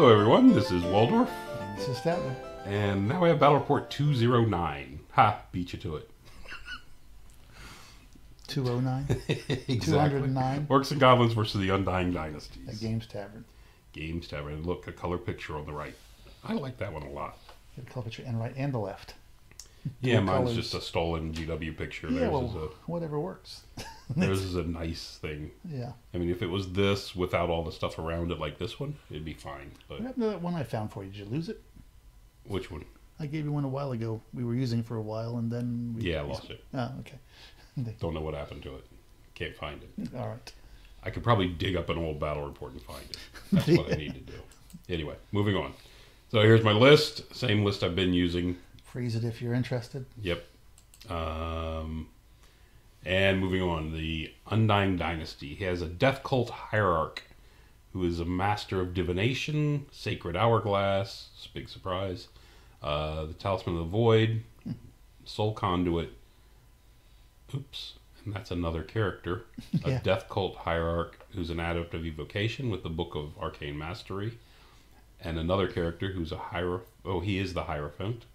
Hello everyone, this is Waldorf. And this is Statler. And now we have Battle Report 209. Ha, beat you to it. 209? Exactly. 209? Orcs and Goblins versus the Undying Dynasties. At Games Tavern. Games Tavern. Look, a color picture on the right. I like that one a lot. Get a color picture and right and the left. Yeah, Two mine's colors. just a stolen GW picture. Yeah, Whatever whatever works. Theirs is a nice thing. Yeah. I mean, if it was this without all the stuff around it like this one, it'd be fine. But What happened to that one I found for you? Did you lose it? which one? I gave you one a while ago. We were using for a while and then... Yeah, I lost it. Oh, okay. Don't know what happened to it. Can't find it. All right. I could probably dig up an old battle report and find it. That's what I need to do. Anyway, moving on. So here's my list. Same list I've been using. Freeze it if you're interested. Yep. And moving on, the Undying Dynasty. He has a death cult hierarch who is a master of divination, sacred hourglass, it's a big surprise, the talisman of the void, soul conduit. Oops. And that's another character. Yeah. A death cult hierarch who's an adept of evocation with the Book of Arcane Mastery. And another character who's a he is the Hierophant.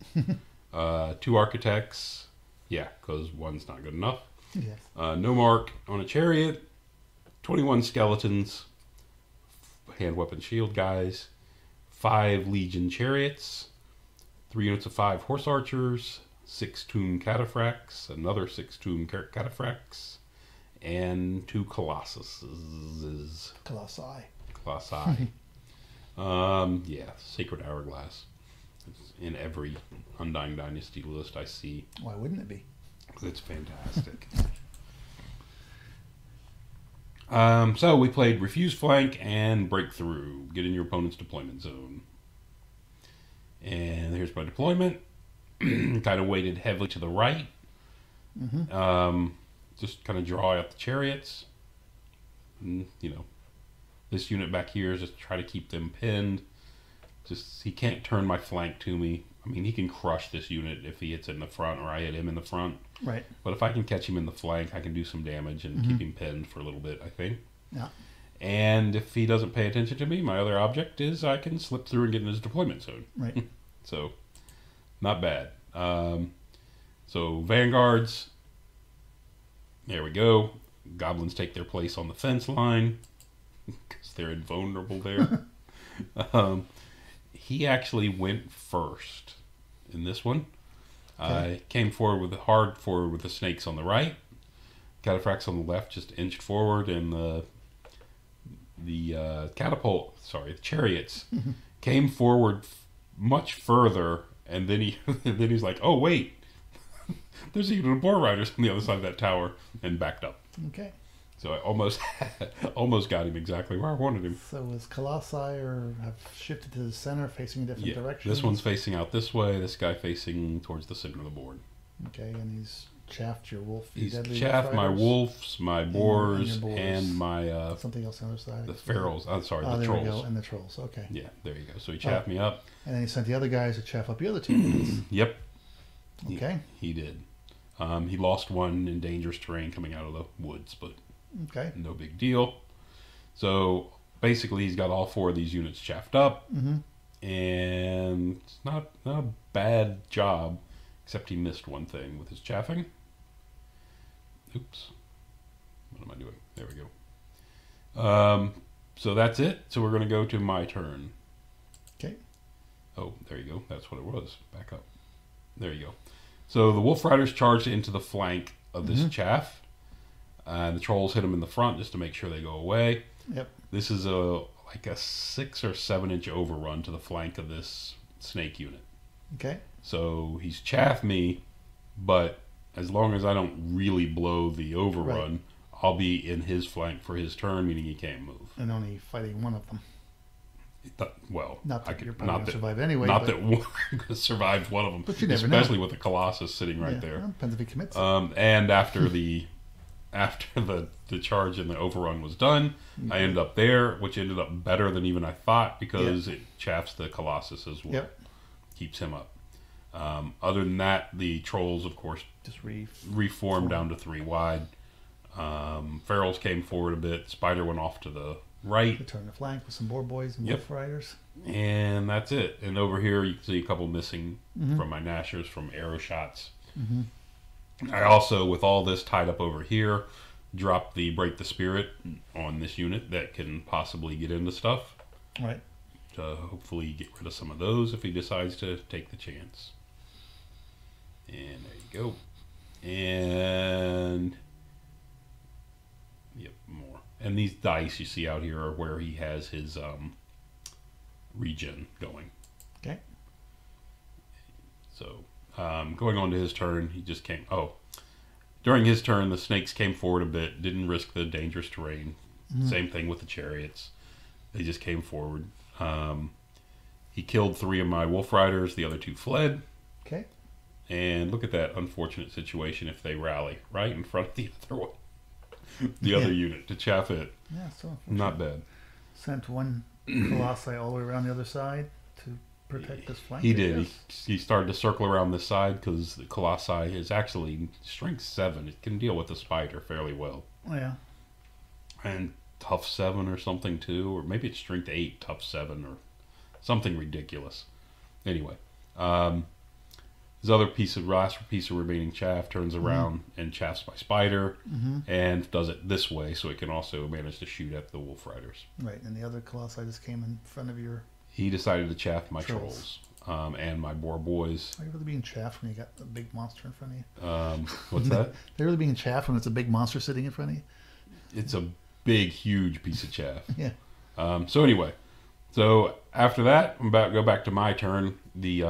2 architects. Yeah, because one's not good enough. Yes. No mark on a chariot. 21 skeletons. Hand weapon shield guys. 5 legion chariots. 3 units of 5 horse archers. 6 tomb cataphracts. Another 6 tomb cataphracts. And 2 colossuses. Colossi. Yeah, Sacred Hourglass. It's in every Undying Dynasty list I see. Why wouldn't it be? It's fantastic. So we played Refuse Flank and Breakthrough. Get in your opponent's deployment zone. And here's my deployment. Kind of weighted heavily to the right. Mm-hmm. Just kind of draw out the chariots. And, this unit back here is just try to keep them pinned. Just he can't turn my flank to me. I mean, he can crush this unit if he hits it in the front or I hit him in the front. Right. But if I can catch him in the flank, I can do some damage and keep him pinned for a little bit, I think. Yeah. And if he doesn't pay attention to me, my other object is I can slip through and get in his deployment zone. Right. So, not bad. So, Vanguards. There we go. Goblins take their place on the fence line because they're invulnerable there. He actually went first in this one. Okay. Came forward with the snakes on the right. Cataphracts on the left just inched forward, and the chariots came forward much further, and then he's like, oh wait, there's even a boar riders on the other side of that tower, and backed up. Okay. So I almost got him exactly where I wanted him. So is Colossi or have shifted to the center, facing a different direction? This one's facing out this way. This guy facing towards the center of the board. Okay, and he's chaffed your wolf. He's chaffed my wolves, my boars, and my something else on the other side. the ferals. I'm sorry, the there trolls. We go, and the trolls. Okay. Yeah, there you go. So he chaffed me up. And then he sent the other guys to chaff up the other 2 units. Yep. Okay. He did. He lost one in dangerous terrain coming out of the woods, but okay, no big deal. So basically, he's got all 4 of these units chaffed up, and it's not a bad job, except he missed one thing with his chaffing. Oops. What am I doing? There we go. So that's it. So we're going to go to my turn. Okay. Oh, there you go. That's what it was. Back up. There you go. So the Wolf Riders charged into the flank of this chaff. The trolls hit them in the front just to make sure they go away. Yep. This is like a 6 or 7 inch overrun to the flank of this snake unit. Okay. So he's chaffed me, but as long as I don't really blow the overrun, I'll be in his flank for his turn, meaning he can't move. And only fighting one of them. Not that you're probably going to survive anyway. Not that one survived one of them. But you never especially know. with the Colossus sitting right there. Well, depends if he commits. And after the charge and the overrun was done, I ended up there, which ended up better than even I thought because it chaffs the Colossus as well. Yep. Keeps him up. Other than that, the trolls, of course, just reformed down to 3 wide. Ferals came forward a bit. Spider went off to the right. Return the flank with some boar boys and Yep. wolf riders. And that's it. And over here, you can see a couple missing Mm-hmm. from my Nashers from arrow shots. Mm-hmm. I also, with all this tied up over here, dropped the Break the Spirit on this unit that can possibly get into stuff. Right. To hopefully get rid of some of those if he decides to take the chance. And there you go. And yep, more. And these dice you see out here are where he has his regen going. Okay. So going on to his turn, he just came. Oh, during his turn, the snakes came forward a bit. Didn't risk the dangerous terrain. Mm-hmm. Same thing with the chariots. They just came forward. He killed 3 of my wolf riders. The other 2 fled. Okay. And look at that unfortunate situation if they rally right in front of the other one, the other unit to chaff it. Yeah, so Not bad. sent one colossi all the way around the other side to protect this flank. He I did. guess. He started to circle around this side because the colossi is actually strength 7. It can deal with the spider fairly well. Oh, yeah. And tough 7 or something too, or maybe it's strength 8, tough 7 or something ridiculous. Anyway, his other last piece of remaining chaff turns around and chaffs my spider and does it this way so it can also manage to shoot at the wolf riders. Right, and the other colossi just came in front of your... He decided to chaff my Trolls. trolls and my boar boys. Are you really being chaffed when you got a big monster in front of you? What's that? They're really being chaffed when it's a big monster sitting in front of you? It's a big, huge piece of chaff. Yeah. So anyway, so after that, I'm about to go back to my turn. The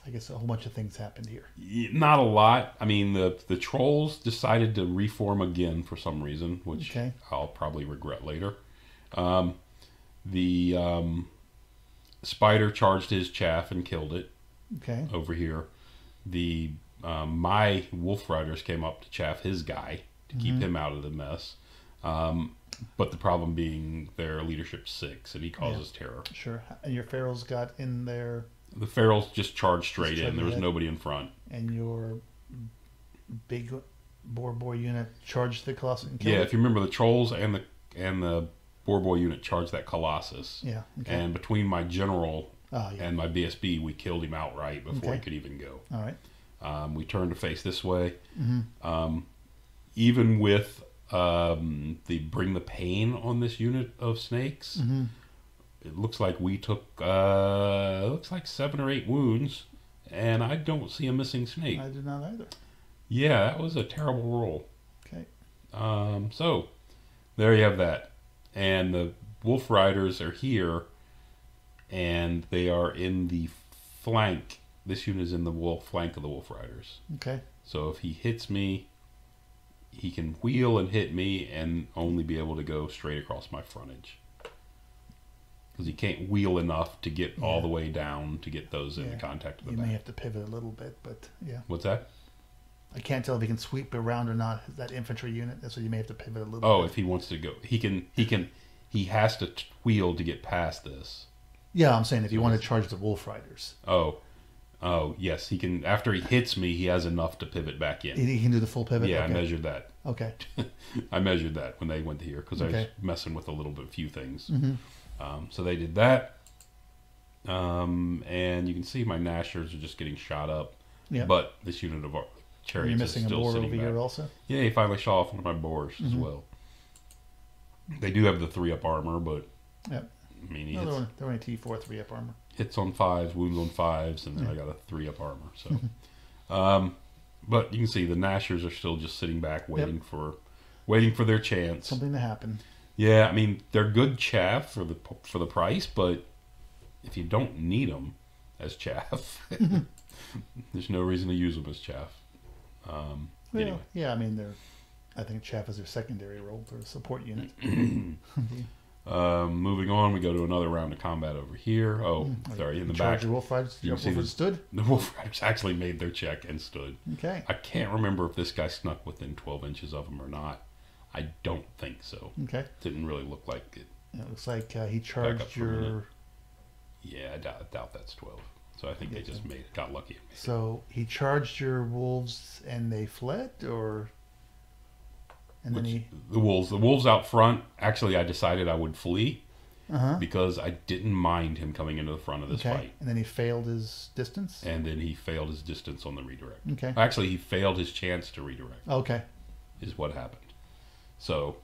I guess a whole bunch of things happened here. not a lot. I mean, the trolls decided to reform again for some reason, which Okay. I'll probably regret later. The spider charged his chaff and killed it Okay. over here. The my wolf riders came up to chaff his guy to keep him out of the mess. But the problem being their leadership's 6 and he causes terror. Sure. And your pharaohs got in there, The ferals just charged straight Just in. charged There was ahead. nobody in front. and your big boar boy unit charged the colossus and killed Yeah, it? if you remember, the trolls and the boar boy unit charged that colossus. Yeah. Okay. And between my general Oh, yeah. and my BSB, we killed him outright before he Okay. could even go. All right. We turned to face this way. Mm-hmm. Even with the bring the pain on this unit of snakes, Mm-hmm. it looks like we took looks like 7 or 8 wounds, and I don't see a missing snake. I did not either. Yeah, that was a terrible roll. Okay. So there you have that. And the wolf riders are here, and they are in the flank. This unit is in the flank of the wolf riders. Okay. So if he hits me, he can wheel and hit me and only be able to go straight across my frontage. Because he can't wheel enough to get all the way down to get those into Yeah. contact with You the may back. have to pivot a little bit, but yeah. What's that? I can't tell if he can sweep around or not, that infantry unit. So you may have to pivot a little Oh, bit. if he wants to go, he has to wheel to get past this. Yeah, I'm saying if you want to charge the wolf riders. Oh, yes, he can. After he hits me, he has enough to pivot back in. He can do the full pivot? Yeah, Okay. I measured that. Okay. I measured that when they went here because I was Okay. messing with a few things. Mm-hmm. So they did that. And you can see my Nashers are just getting shot up. Yeah. But this unit of You're chariots is missing a still boar sitting over back. here also? Yeah, he finally shot off one of my boars as Mhm. well. They do have the 3-up armor, but Yep. I mean, he No, they're only T4 3-up armor. hits on 5s, wounds on 5s, and then I got a 3-up armor. So, Mm-hmm. but you can see the Nashers are still just sitting back, waiting for their chance. Something to happen. Yeah, I mean they're good chaff for the price, but if you don't need them as chaff, there's no reason to use them as chaff. Well, Anyway, yeah, I mean, I think chaff is their secondary role for a support unit. moving on, we go to another round of combat over here. Oh, sorry, in the Charge back, your wolf riders. you Your can see wolf riders stood? the Wolf Riders actually made their check and stood. Okay. I can't remember if this guy snuck within 12 inches of him or not. I don't think so. Okay. Didn't really look like it. It looks like he up charged for a minute. your... Yeah, I doubt that's 12. So I think they just got lucky. So he charged your wolves and they fled, or... And then The wolves out front. Actually, I decided I would flee Uh-huh. because I didn't mind him coming into the front of this fight. And then he failed his distance? And then he failed his distance on the redirect. Okay. Actually, he failed his chance to redirect. Okay. Is what happened. So,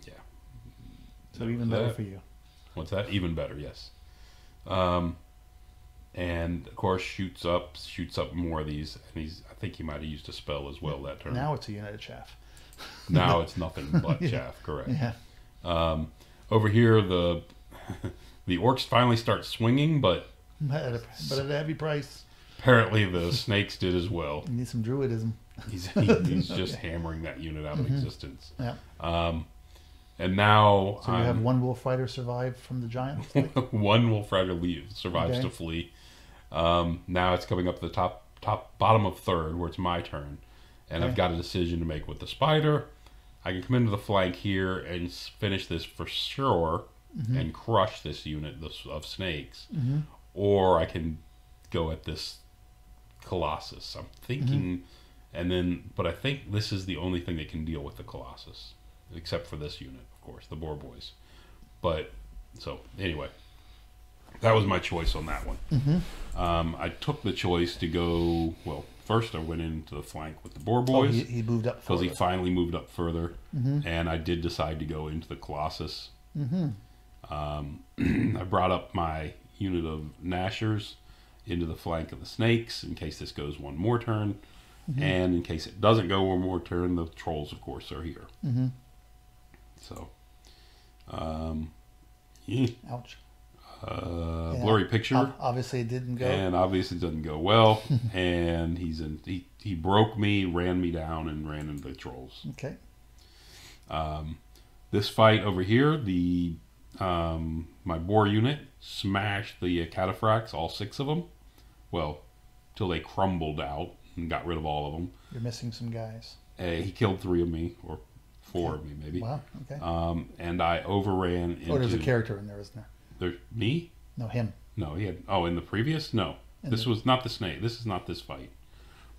yeah. So even better for you. What's that? Even better, yes. And of course shoots up more of these, and I think he might have used a spell as well that turn. Now it's a unit of chaff. Now it's nothing but chaff, correct. Yeah. Over here the orcs finally start swinging, but But at a heavy price. apparently the snakes did as well. You need some druidism. He's just hammering that unit out of existence. Yeah. And now So you have one wolf rider survive from the giants? one wolf rider survives to flee. Now it's coming up to the bottom of third, where it's my turn, and I've got a decision to make with the spider. I can come into the flank here and finish this for sure, and crush this unit of snakes, or I can go at this colossus. I'm thinking, but I think this is the only thing that can deal with the colossus, except for this unit, of course, the boar boys. But so anyway. That was my choice on that one. I took the choice to go, well, first I went into the flank with the boar boys. He moved up because he finally moved up further. And I did decide to go into the Colossus. I brought up my unit of Nashers into the flank of the snakes in case this goes one more turn. And in case it doesn't go one more turn, the trolls, of course, are here. So, ouch. Blurry picture. Obviously it didn't go. And obviously it doesn't go well. And he broke me, ran me down, and ran into the trolls. Okay. This fight over here, my boar unit smashed the cataphracts, all 6 of them. Well, till they crumbled out and got rid of all of them. You're missing some guys. He killed 3 of me, or 4 of me maybe. Wow. Okay. And I overran into. Oh, there's a character in there, isn't there? Me? No, him. No, he had. Oh, in the previous? No. This was not the snake. This is not this fight.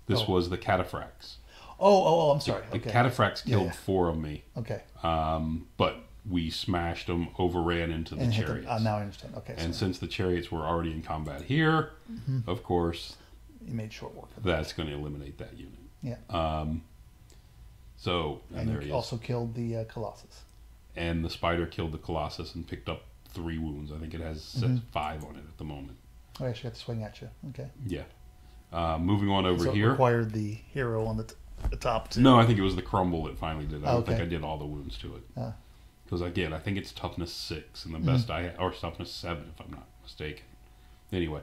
This was the cataphracts. Oh, I'm sorry. The cataphracts killed 4 of me. Okay. But we smashed them, overran into the chariots. Now I understand. Okay. And since the chariots were already in combat here, of course, you made short work of that's going to eliminate that unit. Yeah. So, and there you he also killed the Colossus. And the spider killed the Colossus and picked up 3 wounds. I think it has 5 on it at the moment. Oh, I actually got to swing at you. Okay. Yeah. Moving on over here. It required the hero on the top too. No, I think it was the crumble that finally did it. I don't think I did all the wounds to it. Because again, I think it's toughness 6 and the best or toughness 7 if I'm not mistaken. Anyway,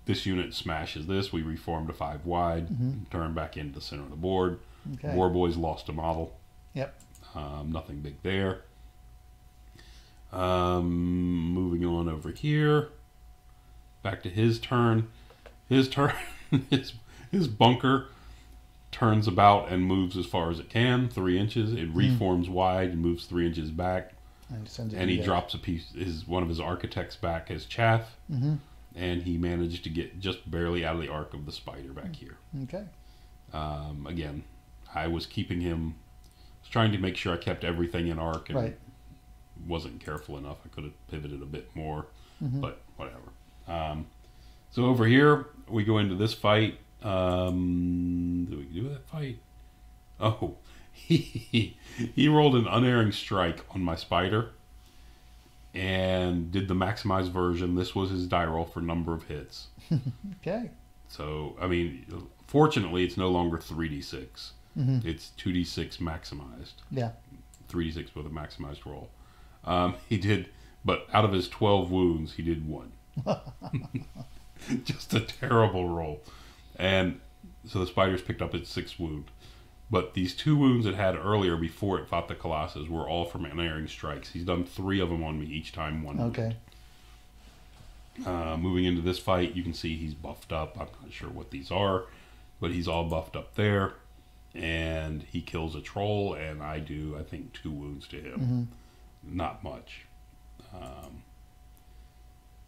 this unit smashes this. We reformed to 5 wide, turned back into the center of the board. Okay. War boys lost a model. Yep. Nothing big there. Moving on over here. Back to his turn. His bunker turns about and moves as far as it can, 3 inches. It reforms wide and moves 3 inches back. And he drops a piece, one of his architects back as chaff. And he managed to get just barely out of the arc of the spider back here. Okay. Again, I was keeping him, trying to make sure I kept everything in arc and wasn't careful enough. I could have pivoted a bit more, but whatever. So over here, we go into this fight. Did we do that fight? Oh, he rolled an unerring strike on my spider and did the maximized version. This was his die roll for number of hits. Okay. So, I mean, fortunately, it's no longer 3d6. It's 2d6 maximized. Yeah. 3d6 with a maximized roll. He did, but out of his 12 wounds, he did 1. Just a terrible roll. And so the spider's picked up its 6th wound. But these 2 wounds it had earlier before it fought the Colossus were all from unerring strikes. He's done 3 of them on me, each time 1 Okay. wound. Moving into this fight, you can see he's buffed up. I'm not sure what these are, but he's all buffed up there. And he kills a troll, and I do, I think, 2 wounds to him. Not much.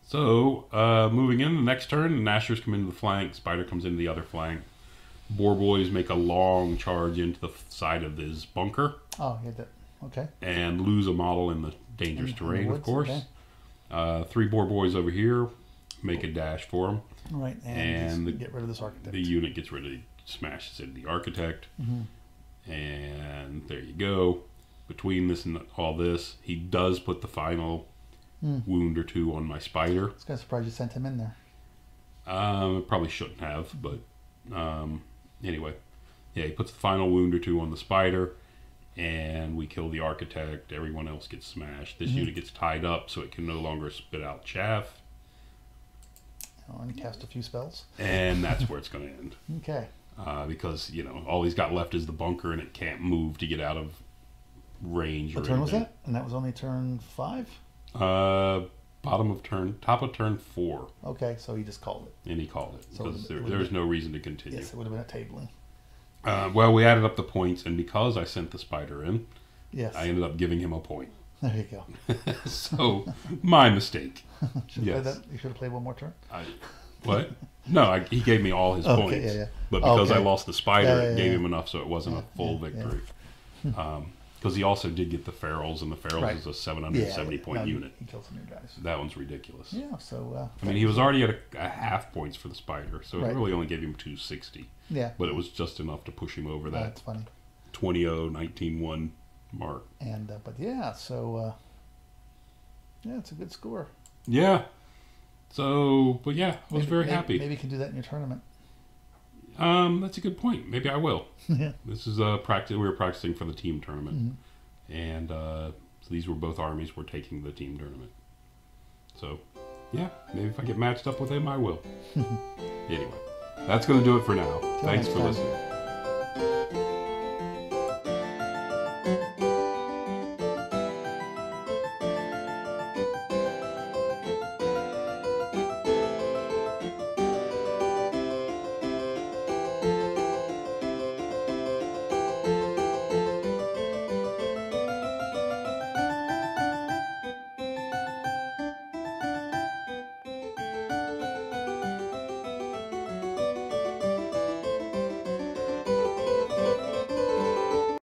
So, moving in the next turn, the Nashers come into the flank, Spider comes into the other flank. Boar boys make a long charge into the side of his bunker Oh, you had that. Okay. and lose a model in the dangerous In the terrain, of woods, course. okay. 3 boar boys over here make a dash for him. All right, And just get rid of this architect. The unit gets rid of, smashes into the architect. Mm-hmm. And there you go. Between this and all this, he does put the final wound or 2 on my spider. I was kind of surprised you sent him in there. Probably shouldn't have, but anyway. Yeah, he puts the final wound or 2 on the spider, and we kill the architect. Everyone else gets smashed. This unit gets tied up so it can no longer spit out chaff. And cast a few spells. And that's where it's going to end. Okay. Because, all he's got left is the bunker, and it can't move to get out of range. What turn was that? And that was only turn 5? Top of turn 4. Okay, so he just called it. And he called it. So Because it there was no reason to continue. Yes, it would have been a tabling. Well, we added up the points, and because I sent the spider in, Yes. I ended up giving him a point. There you go. So, my mistake. Yes. You should have played one more turn. What? No, he gave me all his Okay, points. yeah. But because I Okay. lost the spider, Yeah, it gave yeah. him enough so it wasn't a full victory. Because he also did get the ferals, and the ferals Right. is a 770-point no, unit. He killed some of your guys. That one's ridiculous. Yeah, so... I mean, he was already at a half points for the spider, so it Right. really only gave him 260. yeah. But it was just enough to push him over that That's funny. 20-0, 19-1 mark. And, but yeah, so... yeah, it's a good score. Yeah. So, but yeah, I was very happy. Maybe you can do that in your tournament. That's a good point. Maybe I will. Yeah. This is practice. We were practicing for the team tournament, and so these were both armies were taking the team tournament. So, yeah, maybe if I get matched up with him, I will. Anyway, that's going to do it for now. Till Thanks next for time. listening.